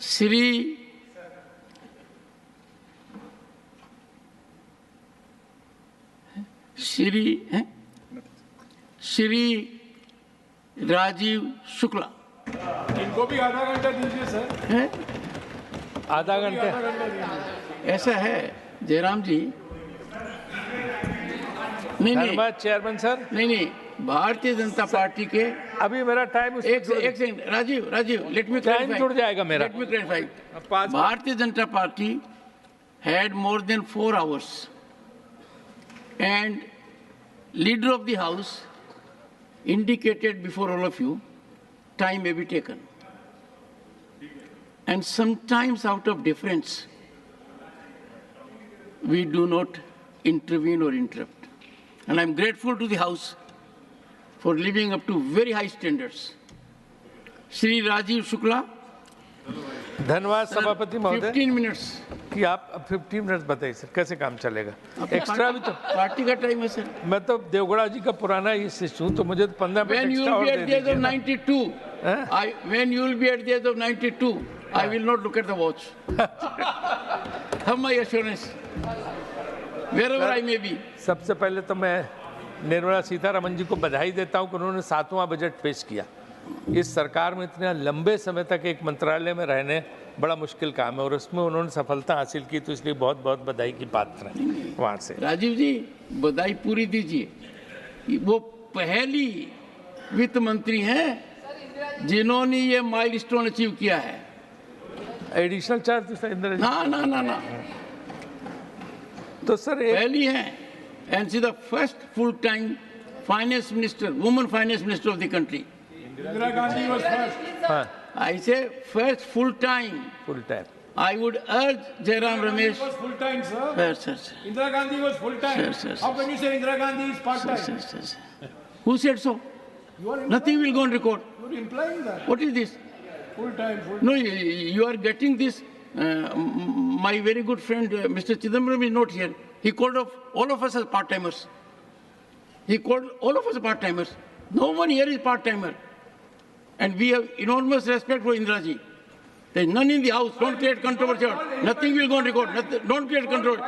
श्री राजीव शुक्ला, इनको भी आधा घंटा दीजिए सर। है आधा घंटे ऐसा है जयराम जी। नहीं धन्यवाद चेयरमैन सर। नहीं, भारतीय जनता पार्टी के अभी मेरा टाइम एक second Rajiv let me time जुड़ जाएगा मेरा। Let me clarify. Bharatiya Janata Party had more than 4 hours and leader of the house indicated before all of you time may be taken, and sometimes out of deference we do not intervene or interrupt, and I'm grateful to the house for living up to very high standards. Shri Rajiv Shukla, धन्यवाद सभापति महोदय 15 minutes कि आप 15 minute बताइए sir कैसे काम चलेगा। Extra भी तो पार्टी का टाइम है सर। मैं तो देवगढ़ा जी का पुराना ही शिष्य हूँ, तो मुझे तो 15 minute When you extra will और be they at the age दीजिए of ना। 92, when you will be at the age of 92, I will not look at the watch. Have my assurance, wherever I may be. सबसे पहले तो मैं निर्मला सीतारमण जी को बधाई देता हूँ कि उन्होंने 7वां बजट पेश किया। इस सरकार में इतने लंबे समय तक एक मंत्रालय में रहने बड़ा मुश्किल काम है और उसमें उन्होंने सफलता हासिल की, तो इसलिए बहुत बहुत बधाई की पात्र हैं वहाँ से। राजीव जी बधाई पूरी दीजिए। वो पहली वित्त मंत्री हैं जिन्होंने ये माइलस्टोन अचीव किया है। Additional charge sir Indira ji. ना तो सर पहली हैं, and she the first full time finance minister, woman finance minister of the country. Indira Gandhi was first. हाँ I say first full time. Full time. I would urge Jairam Ramesh. Was full time, sir. Sir. Indira Gandhi was full time. Sir. How can you say Indira Gandhi is part time? Sir. Who said so? You are Nothing will go on record. You're implying that. What is this? Full time. No, you are getting this. My very good friend, Mr. Chidambaram is not here. He called all of us as part-timers. No one here is part-timer. And we have enormous respect for Indira ji. There is none in the house. Don't create controversy. Nothing will go on record. Don't create controversy.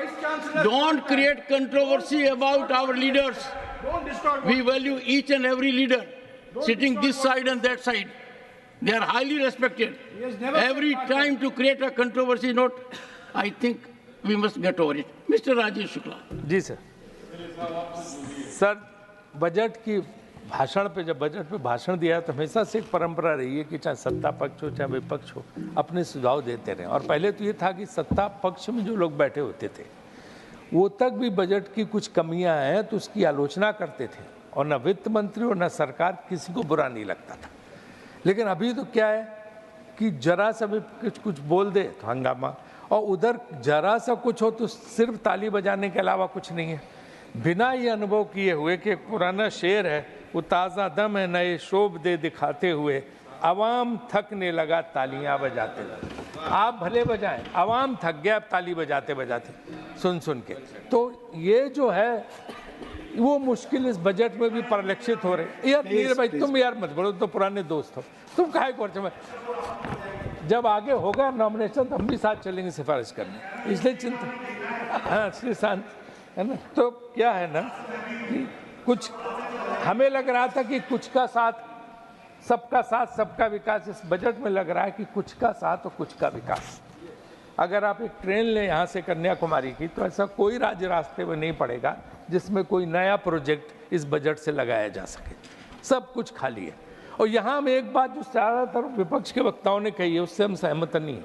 Don't create controversy about our leaders. Don't distort. We value each and every leader sitting this side and that side. They are highly respected. He has never Every said time to create a controversy, I think we must get over it. Mr. Rajesh Shukla. जी sir. Sir budget की भाषण पे जब budget पे भाषण दिया तो हमेशा से एक परंपरा रही है कि चाहे सत्ता पक्ष हो चाहे विपक्ष हो अपने सुझाव देते रहे। और पहले तो ये था कि सत्ता पक्ष में जो लोग बैठे होते थे वो तक भी बजट की कुछ कमियां हैं तो उसकी आलोचना करते थे और न वित्त मंत्री और न सरकार किसी को बुरा नहीं लगता था। लेकिन अभी तो क्या है कि जरा सा भी कुछ बोल दे तो हंगामा, और उधर जरा सा कुछ हो तो सिर्फ ताली बजाने के अलावा कुछ नहीं है। बिना ये अनुभव किए हुए कि एक पुराना शेर है, वो ताज़ा दम है नए शोभ दे दिखाते हुए, अवाम थकने लगा तालियां बजाते। आप भले बजाएं, अवाम थक गया अब ताली बजाते बजाते सुन के। तो ये जो है वो मुश्किल इस बजट में भी परिलक्षित हो रहे। यार नीर भाई तुम यार मत बोलो, तो पुराने दोस्त हो तुम, काहे को जब आगे होगा नॉमिनेशन तो हम भी साथ चलेंगे सिफारिश करने, इसलिए चिंता हाँ इसलिए शांत है ना। तो क्या है ना कि कुछ हमें लग रहा था कि कुछ का साथ सबका विकास, इस बजट में लग रहा है कि कुछ का साथ और कुछ का विकास। अगर आप एक ट्रेन लें यहाँ से कन्याकुमारी की तो ऐसा कोई राज्य रास्ते में नहीं पड़ेगा जिसमें कोई नया प्रोजेक्ट इस बजट से लगाया जा सके, सब कुछ खाली है। और यहाँ में एक बात जो ज़्यादातर विपक्ष के वक्ताओं ने कही है उससे हम सहमत नहीं है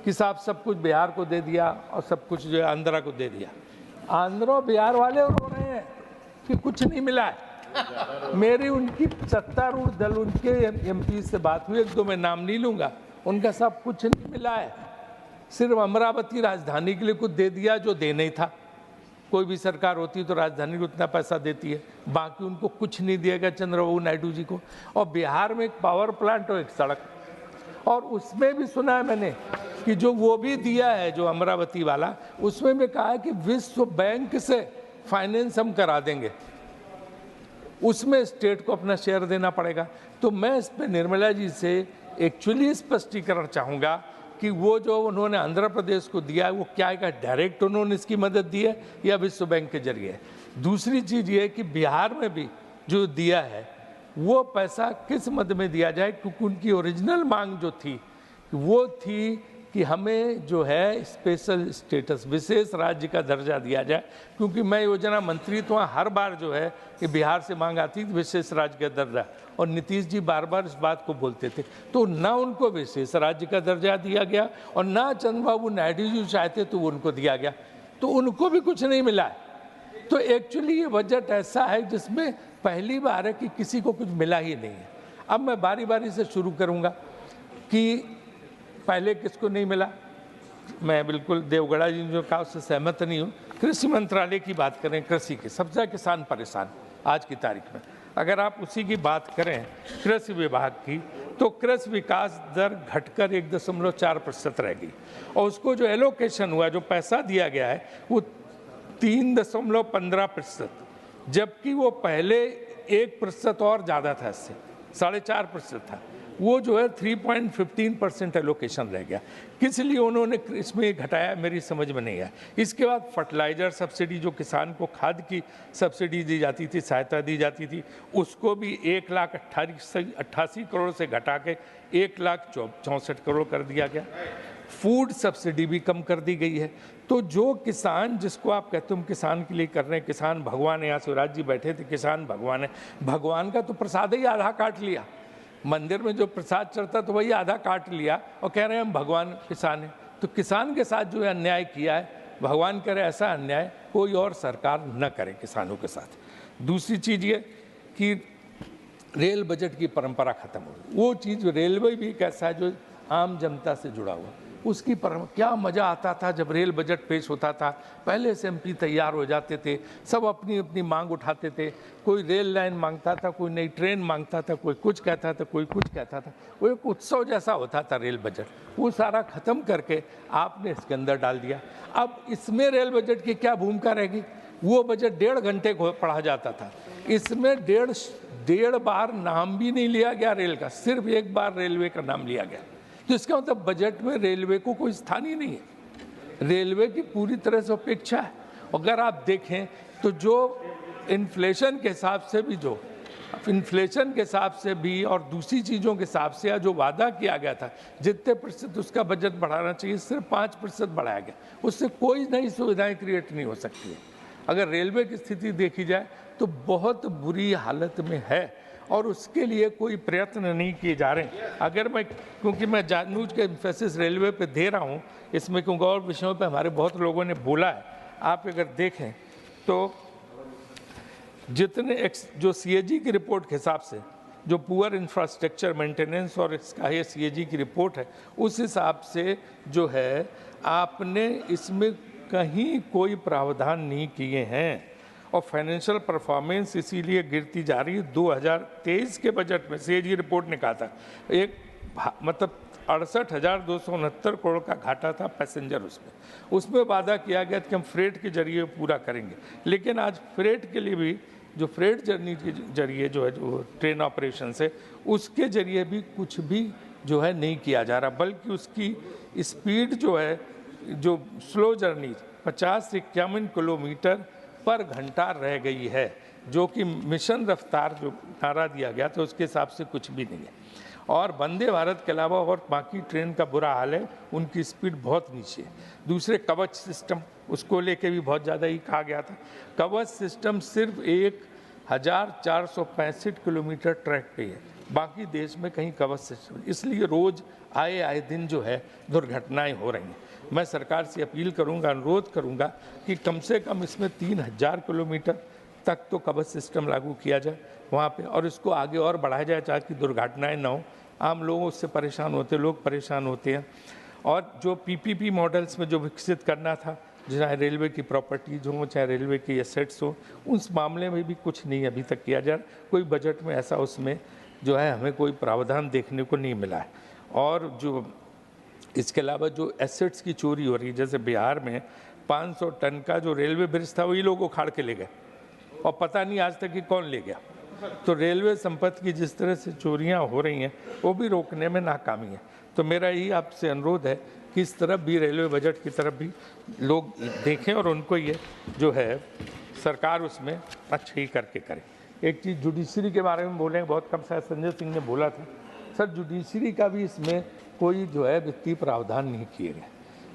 कि साहब सब कुछ बिहार को दे दिया और सब कुछ जो है आंध्रा को दे दिया। आंध्रा बिहार वाले रो रहे हैं कि कुछ नहीं मिला है। मेरी उनकी सत्तारूढ़ दल उनके एमपी से बात हुई, एक दो मैं नाम नहीं लूँगा, उनका सब कुछ नहीं मिला है। सिर्फ अमरावती राजधानी के लिए कुछ दे दिया जो देना ही था। कोई भी सरकार होती तो राजधानी को उतना पैसा देती है, बाकी उनको कुछ नहीं दिएगा चंद्रबाबू नायडू जी को। और बिहार में एक पावर प्लांट और एक सड़क, और उसमें भी सुना है मैंने कि जो वो भी दिया है जो अमरावती वाला, उसमें भी कहा है कि विश्व बैंक से फाइनेंस हम करा देंगे, उसमें स्टेट को अपना शेयर देना पड़ेगा। तो मैं इस पर निर्मला जी से एक्चुअली स्पष्टीकरण चाहूँगा कि वो जो उन्होंने आंध्र प्रदेश को दिया है वो क्या है, डायरेक्ट उन्होंने इसकी मदद दी है या विश्व बैंक के जरिए। दूसरी चीज़ ये कि बिहार में भी जो दिया है वो पैसा किस मद में दिया जाए, क्योंकि उनकी ओरिजिनल मांग जो थी वो थी कि हमें जो है स्पेशल स्टेटस, विशेष राज्य का दर्जा दिया जाए, क्योंकि मैं योजना मंत्री तो हर बार जो है कि बिहार से मांग आती थी विशेष राज्य का दर्जा, और नीतीश जी बार बार इस बात को बोलते थे। तो ना उनको विशेष राज्य का दर्जा दिया गया और ना चंद्रबाबू नायडू जी चाहते तो उनको दिया गया, तो उनको भी कुछ नहीं मिला है। तो एक्चुअली ये बजट ऐसा है जिसमें पहली बार है कि किसी को कुछ मिला ही नहीं है। अब मैं बारी बारी से शुरू करूँगा कि पहले किसको नहीं मिला। मैं बिल्कुल देवगढ़ा जी ने जो कहा उससे सहमत नहीं हूँ। कृषि मंत्रालय की बात करें, कृषि के सबसे ज़्यादा किसान परेशान आज की तारीख में। अगर आप उसी की बात करें कृषि विभाग की, तो कृषि विकास दर घटकर 1.4% रह गई, और उसको जो एलोकेशन हुआ, जो पैसा दिया गया है वो 3.15%, जबकि वो पहले 1% और ज़्यादा था, इससे 4.5% था। वो जो है 3.15% एलोकेशन रह गया। किस लिए उन्होंने इसमें घटाया मेरी समझ में नहीं आया। इसके बाद फर्टिलाइज़र सब्सिडी, जो किसान को खाद की सब्सिडी दी जाती थी, सहायता दी जाती थी, उसको भी 1,88 करोड़ से घटा के 1,64 करोड़ कर दिया गया। फूड सब्सिडी भी कम कर दी गई है। तो जो किसान, जिसको आप कहते हो हम किसान के लिए कर रहे हैं, किसान भगवान है, यहाँ शिवराज जी बैठे थे, किसान भगवान है, भगवान का तो प्रसाद ही आधा काट लिया। मंदिर में जो प्रसाद चढ़ता तो वही आधा काट लिया और कह रहे हैं हम भगवान किसान हैं। तो किसान के साथ जो अन्याय किया है, भगवान करे ऐसा अन्याय कोई और सरकार न करे किसानों के साथ। दूसरी चीज़ ये कि रेल बजट की परंपरा खत्म हो गई। वो चीज़ रेलवे भी कैसा है जो आम जनता से जुड़ा हुआ, उसकी क्या मज़ा आता था जब रेल बजट पेश होता था। पहले से एमपी तैयार हो जाते थे, सब अपनी अपनी मांग उठाते थे। कोई रेल लाइन मांगता था, कोई नई ट्रेन मांगता था, कोई कुछ कहता था, कोई कुछ कहता था। वो एक उत्सव जैसा होता था रेल बजट। वो सारा ख़त्म करके आपने इसके अंदर डाल दिया। अब इसमें रेल बजट की क्या भूमिका रहेगी। वो बजट 1.5 घंटे को पढ़ा जाता था, इसमें डेढ़ बार नाम भी नहीं लिया गया रेल का, सिर्फ एक बार रेलवे का नाम लिया गया। तो इसका मतलब बजट में रेलवे को कोई स्थान ही नहीं है। रेलवे की पूरी तरह से उपेक्षा है। अगर आप देखें तो जो इन्फ्लेशन के हिसाब से भी, जो इन्फ्लेशन के हिसाब से भी और दूसरी चीज़ों के हिसाब से जो वादा किया गया था, जितने प्रतिशत उसका बजट बढ़ाना चाहिए, सिर्फ 5% बढ़ाया गया। उससे कोई नई सुविधाएं क्रिएट नहीं हो सकती है। अगर रेलवे की स्थिति देखी जाए तो बहुत बुरी हालत में है और उसके लिए कोई प्रयत्न नहीं किए जा रहे हैं। अगर मैं, क्योंकि मैं जानबूझ के एम्फेसिस रेलवे पे दे रहा हूँ इसमें, क्योंकि और विषयों पे हमारे बहुत लोगों ने बोला है। आप अगर देखें तो जितने जो सीएजी की रिपोर्ट के हिसाब से, जो पुअर इंफ्रास्ट्रक्चर मेंटेनेंस और इसका ये सीएजी की रिपोर्ट है, उस हिसाब से जो है आपने इसमें कहीं कोई प्रावधान नहीं किए हैं और फाइनेंशियल परफॉर्मेंस इसीलिए गिरती जा रही है। 2023 के बजट में सीएजी रिपोर्ट ने कहा था मतलब 68,269 करोड़ का घाटा था पैसेंजर। उसमें वादा किया गया कि हम फ्रेट के जरिए पूरा करेंगे, लेकिन आज फ्रेट के लिए भी, जो फ्रेट जर्नी के जरिए जो है, जो ट्रेन ऑपरेशन से, उसके जरिए भी कुछ भी जो है नहीं किया जा रहा, बल्कि उसकी स्पीड जो है, जो स्लो जर्नी 50 से 51 किलोमीटर पर घंटा रह गई है, जो कि मिशन रफ्तार जो नारा दिया गया था उसके हिसाब से कुछ भी नहीं है। और वंदे भारत के अलावा और बाकी ट्रेन का बुरा हाल है, उनकी स्पीड बहुत नीचे है। दूसरे कवच सिस्टम, उसको लेके भी बहुत ज़्यादा ही कहा गया था। कवच सिस्टम सिर्फ 1465 किलोमीटर ट्रैक पे है, बाकी देश में कहीं कवच सिस्टम, इसलिए रोज़ आए दिन जो है दुर्घटनाएं हो रही हैं। मैं सरकार से अपील करूंगा, अनुरोध करूंगा कि कम से कम इसमें 3000 किलोमीटर तक तो कवच सिस्टम लागू किया जाए वहाँ पे, और इसको आगे और बढ़ाया जाए ताकि दुर्घटनाएं ना हो। आम लोगों उससे परेशान होते, लोग परेशान होते हैं। और जो पीपीपी मॉडल्स में जो विकसित करना था, चाहे रेलवे की प्रॉपर्टीज हो, चाहे रेलवे की एसेट्स हो, उस मामले में भी कुछ नहीं अभी तक किया जा रहा। कोई बजट में ऐसा उसमें जो है हमें कोई प्रावधान देखने को नहीं मिला है। और जो इसके अलावा जो एसेट्स की चोरी हो रही है, जैसे बिहार में 500 टन का जो रेलवे ब्रिज था वही लोग उखाड़ के ले गए और पता नहीं आज तक कि कौन ले गया। तो रेलवे संपत्ति की जिस तरह से चोरियां हो रही हैं वो भी रोकने में नाकामी है। तो मेरा यही आपसे अनुरोध है कि इस तरफ भी, रेलवे बजट की तरफ भी लोग देखें और उनको ये जो है सरकार उसमें अच्छे ही करके करे। एक चीज़ जुडिशरी के बारे में बोलें, बहुत कम शायद संजय सिंह ने बोला था। सर, जुडिशरी का भी इसमें कोई जो है वित्तीय प्रावधान नहीं किए गए।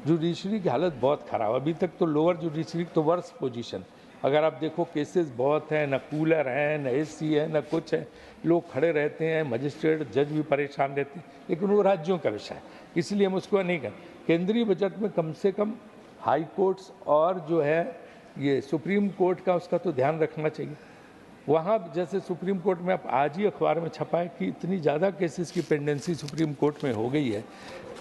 जुडिशरी की हालत बहुत ख़राब, अभी तक तो लोअर जुडिशरी तो वर्स्ट पोजीशन। अगर आप देखो केसेस बहुत हैं, न कूलर हैं, न एसी है, न कुछ है, लोग खड़े रहते हैं, मजिस्ट्रेट जज भी परेशान रहते हैं, लेकिन वो राज्यों का विषय है, इसलिए हम उसको नहीं करें। केंद्रीय बजट में कम से कम हाई कोर्ट्स और जो है ये सुप्रीम कोर्ट का, उसका तो ध्यान रखना चाहिए। वहाँ जैसे सुप्रीम कोर्ट में आप आज ही अखबार में छपा है कि इतनी ज़्यादा केसेस की पेंडेंसी सुप्रीम कोर्ट में हो गई है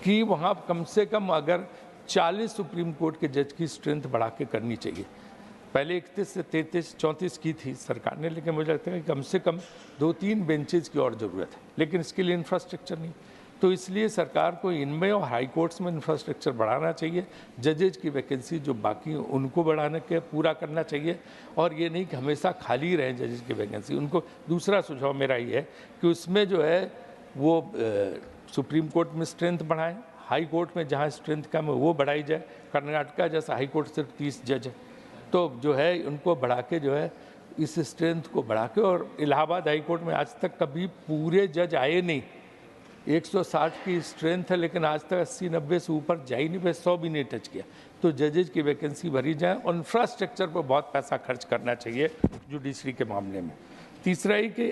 कि वहाँ कम से कम अगर 40 सुप्रीम कोर्ट के जज की स्ट्रेंथ बढ़ा के करनी चाहिए। पहले 31 से 33, 34 की थी सरकार ने, लेकिन मुझे लगता है कि कम से कम 2-3 बेंचेज की और ज़रूरत है, लेकिन इसके लिए इंफ्रास्ट्रक्चर नहीं। तो इसलिए सरकार को इनमें और हाई कोर्ट्स में इंफ्रास्ट्रक्चर बढ़ाना चाहिए। जजेज की वैकेंसी जो बाकी उनको बढ़ाने के पूरा करना चाहिए, और ये नहीं कि हमेशा खाली रहे जजेज की वैकेंसी। उनको दूसरा सुझाव मेरा ये है कि उसमें जो है वो सुप्रीम कोर्ट में स्ट्रेंथ बढ़ाएं, हाई कोर्ट में जहाँ स्ट्रेंथ कम है वो बढ़ाई जाए। कर्नाटका जैसा हाई कोर्ट सिर्फ 30 जज है, तो जो है उनको बढ़ा के जो है इस स्ट्रेंथ को बढ़ा के। और इलाहाबाद हाई कोर्ट में आज तक कभी पूरे जज आए नहीं, 160 की स्ट्रेंथ है, लेकिन आज तक 80-90 से ऊपर जा ही नहीं पाए, 100 भी नहीं टच किया। तो जजेज की वैकेंसी भरी जाए और इंफ्रास्ट्रक्चर पर बहुत पैसा खर्च करना चाहिए जुडिशरी के मामले में। तीसरा ही कि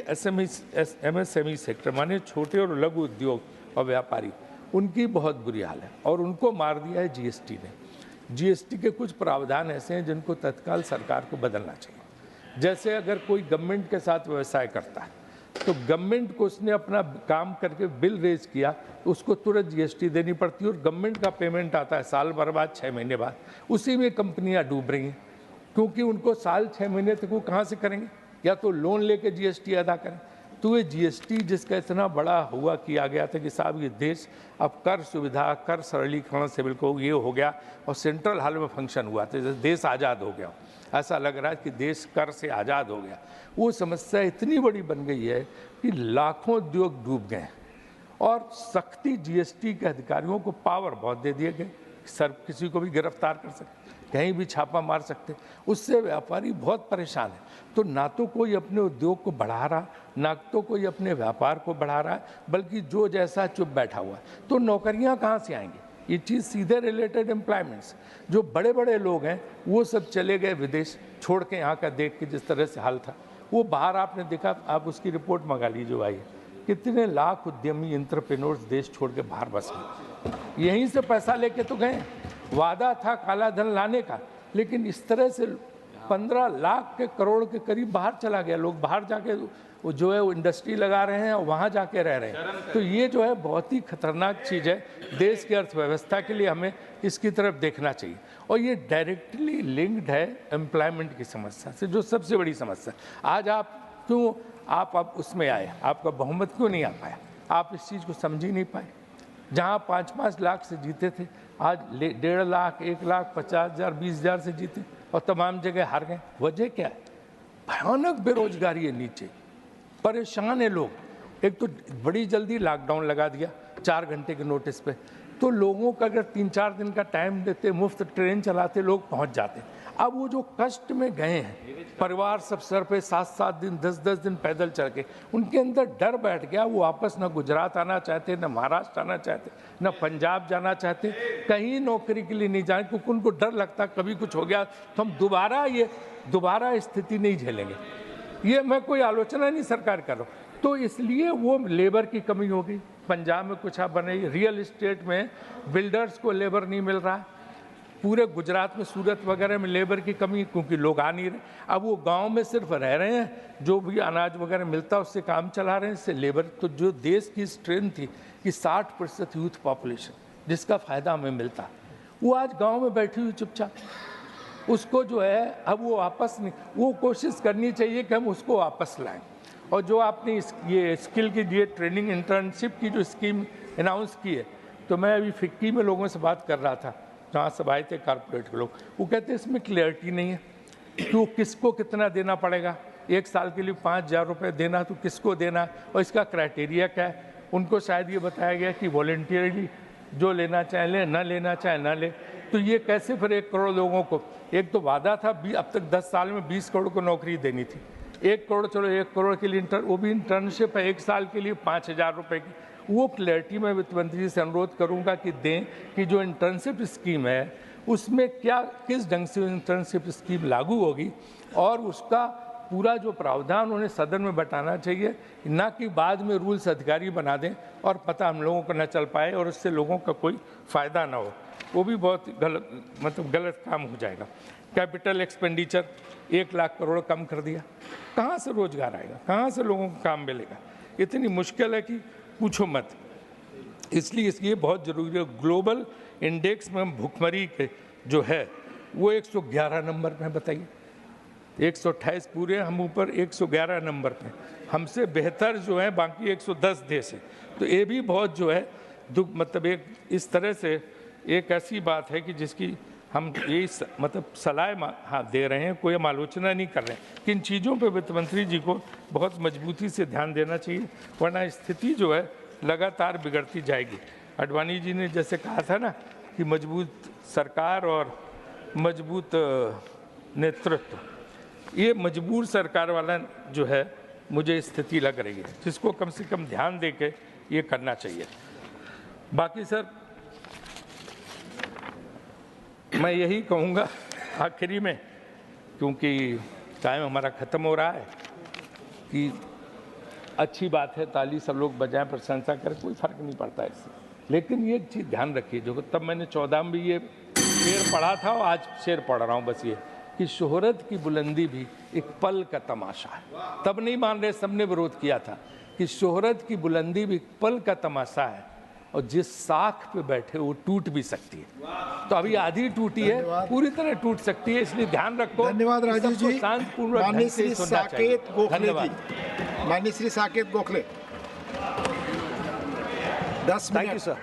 MSME सेक्टर माने छोटे और लघु उद्योग और व्यापारी, उनकी बहुत बुरी हाल है और उनको मार दिया है GST ने। GST के कुछ प्रावधान ऐसे हैं जिनको तत्काल सरकार को बदलना चाहिए। जैसे अगर कोई गवर्नमेंट के साथ व्यवसाय करता है तो गवर्नमेंट को उसने अपना काम करके बिल रेज किया, उसको तुरंत GST देनी पड़ती है और गवर्नमेंट का पेमेंट आता है साल भर बाद, 6 महीने बाद। उसी में कंपनियां डूब रही हैं, क्योंकि उनको साल 6 महीने तक वो कहाँ से करेंगे, या तो लोन लेके GST अदा करें। तो ये GST जिसका इतना बड़ा हुआ किया गया था कि साहब ये देश अब कर सुविधा, कर सरलीकरण से बिल्कुल ये हो गया और सेंट्रल हाल में फंक्शन हुआ था, जैसे देश आज़ाद हो गया। ऐसा लग रहा है कि देश कर से आज़ाद हो गया। वो समस्या इतनी बड़ी बन गई है कि लाखों उद्योग डूब गए और सख्ती GST के अधिकारियों को पावर बहुत दे दिए गए, सर किसी को भी गिरफ्तार कर सकते, कहीं भी छापा मार सकते। उससे व्यापारी बहुत परेशान है। तो ना तो कोई अपने उद्योग को बढ़ा रहा, ना तो कोई अपने व्यापार को बढ़ा रहा है, बल्कि जो जैसा चुप बैठा हुआ है। तो नौकरियां कहाँ से आएंगी? ये चीज़ सीधे रिलेटेड एम्प्लॉयमेंट्स। जो बड़े बड़े लोग हैं वो सब चले गए विदेश, छोड़ के यहाँ का देख के जिस तरह से हाल था वो बाहर आपने देखा, आप उसकी रिपोर्ट मंगा लीजिए भाई, कितने लाख उद्यमी एंटरप्रेन्योर्स देश छोड़ के बाहर बस गए। यहीं से पैसा लेके तो गए, वादा था काला धन लाने का, लेकिन इस तरह से 15 लाख के करोड़ के करीब बाहर चला गया। लोग बाहर जाके वो जो है वो इंडस्ट्री लगा रहे हैं और वहाँ जाके रह रहे हैं। तो ये जो है बहुत ही खतरनाक चीज़ है देश की अर्थव्यवस्था के लिए। हमें इसकी तरफ देखना चाहिए और ये डायरेक्टली लिंक्ड है एम्प्लॉयमेंट की समस्या से, जो सबसे बड़ी समस्या। आज आप क्यों आप उसमें आए, आपका बहुमत क्यों नहीं आ पाया? आप इस चीज़ को समझ ही नहीं पाए। जहाँ 5-5 लाख से जीते थे, आज 1.5 लाख, 1 लाख 50,000, 20,000 से जीते और तमाम जगह हार गए। वजह क्या है? भयानक बेरोजगारी है, नीचे परेशान है लोग। एक तो बड़ी जल्दी लॉकडाउन लगा दिया 4 घंटे के नोटिस पे, तो लोगों का अगर 3-4 दिन का टाइम देते, मुफ्त ट्रेन चलाते, लोग पहुंच जाते। अब वो जो कष्ट में गए हैं, परिवार सब सर पे 7-7 दिन, 10-10 दिन पैदल चल के, उनके अंदर डर बैठ गया। वो वापस न गुजरात आना चाहते, न महाराष्ट्र आना चाहते, न पंजाब जाना चाहते, कहीं नौकरी के लिए नहीं जाए, क्योंकि उनको डर लगता कभी कुछ हो गया तो हम दोबारा स्थिति नहीं झेलेंगे। ये मैं कोई आलोचना नहीं सरकार कर रहा हूँ। तो इसलिए वो लेबर की कमी हो गई। पंजाब में कुछ आप बने, रियल इस्टेट में बिल्डर्स को लेबर नहीं मिल रहा। पूरे गुजरात में, सूरत वगैरह में लेबर की कमी, क्योंकि लोग आ नहीं रहे। अब वो गांव में सिर्फ रह रहे हैं, जो भी अनाज वगैरह मिलता है उससे काम चला रहे हैं, इससे लेबर। तो जो देश की स्ट्रेंथ थी कि 60% यूथ पॉपुलेशन जिसका फ़ायदा हमें मिलता, वो आज गाँव में बैठी हुई चुपचाप। उसको जो है अब वो वापस नहीं, वो कोशिश करनी चाहिए कि हम उसको वापस लाएं। और जो आपने ये स्किल की दिए, ट्रेनिंग इंटर्नशिप की जो स्कीम अनाउंस की है, तो मैं अभी फिक्की में लोगों से बात कर रहा था, जहाँ सब आए थे कॉर्पोरेट के लोग, वो कहते हैं इसमें क्लियरिटी नहीं है कि वो किसको कितना देना पड़ेगा, 1 साल के लिए 5,000 रुपये देना, तो किसको देना और इसका क्राइटेरिया क्या है? उनको शायद ये बताया गया कि वॉलेंटियरली जो लेना चाहे ले, ना लेना चाहे ना ले। तो ये कैसे फिर 1 करोड़ लोगों को, एक तो वादा था अब तक 10 साल में 20 करोड़ को नौकरी देनी थी, 1 करोड़, चलो 1 करोड़ के लिए वो भी इंटर्नशिप है 1 साल के लिए 5,000 रुपये की। वो क्लैरिटी मैं वित्त मंत्री से अनुरोध करूंगा कि दें कि जो इंटर्नशिप स्कीम है उसमें क्या, किस ढंग से इंटर्नशिप स्कीम लागू होगी और उसका पूरा जो प्रावधान उन्हें सदन में बताना चाहिए, ना कि बाद में रूल्स अधिकारी बना दें और पता हम लोगों को न चल पाए और उससे लोगों का कोई फ़ायदा ना हो। वो भी बहुत गलत काम हो जाएगा। कैपिटल एक्सपेंडिचर 1 लाख करोड़ कम कर दिया, कहाँ से रोजगार आएगा, कहाँ से लोगों को काम मिलेगा? इतनी मुश्किल है कि पूछो मत। इसलिए बहुत ज़रूरी है। ग्लोबल इंडेक्स में भुखमरी के जो है वो 111 नंबर पे, बताइए 128 पूरे, हम ऊपर 111 नंबर पे, हमसे बेहतर जो है बाकी 110 देश है। तो ये भी बहुत जो है दुख, मतलब एक इस तरह से एक ऐसी बात है कि जिसकी हम यही सलाह दे रहे हैं, कोई हम आलोचना नहीं कर रहे हैं। किन चीज़ों पे वित्त मंत्री जी को बहुत मजबूती से ध्यान देना चाहिए, वरना स्थिति जो है लगातार बिगड़ती जाएगी। आडवाणी जी ने जैसे कहा था ना कि मजबूत सरकार और मजबूत नेतृत्व, ये मजबूर सरकार वाला जो है मुझे स्थिति लग रही है, जिसको कम से कम ध्यान दे के ये करना चाहिए। बाकी सर मैं यही कहूँगा आखिरी में, क्योंकि टाइम हमारा ख़त्म हो रहा है, कि अच्छी बात है ताली सब लोग बजाएं, प्रशंसा करें, कोई फ़र्क नहीं पड़ता इससे। लेकिन ये चीज़ ध्यान रखिए, जो तब मैंने 14 में भी ये शेर पढ़ा था और आज शेर पढ़ रहा हूँ, बस ये कि शोहरत की बुलंदी भी एक पल का तमाशा है। तब नहीं मान रहे, सबने विरोध किया था कि शोहरत की बुलंदी भी एक पल का तमाशा है और जिस साख पे बैठे वो टूट भी सकती है। तो अभी आधी टूटी है, पूरी तरह टूट सकती है, इसलिए ध्यान रखो। धन्यवाद राजीव जी। शांतिपूर्वक माननीय श्री साकेत गोखले जी, माननीय श्री साकेत गोखले 10 मिनट।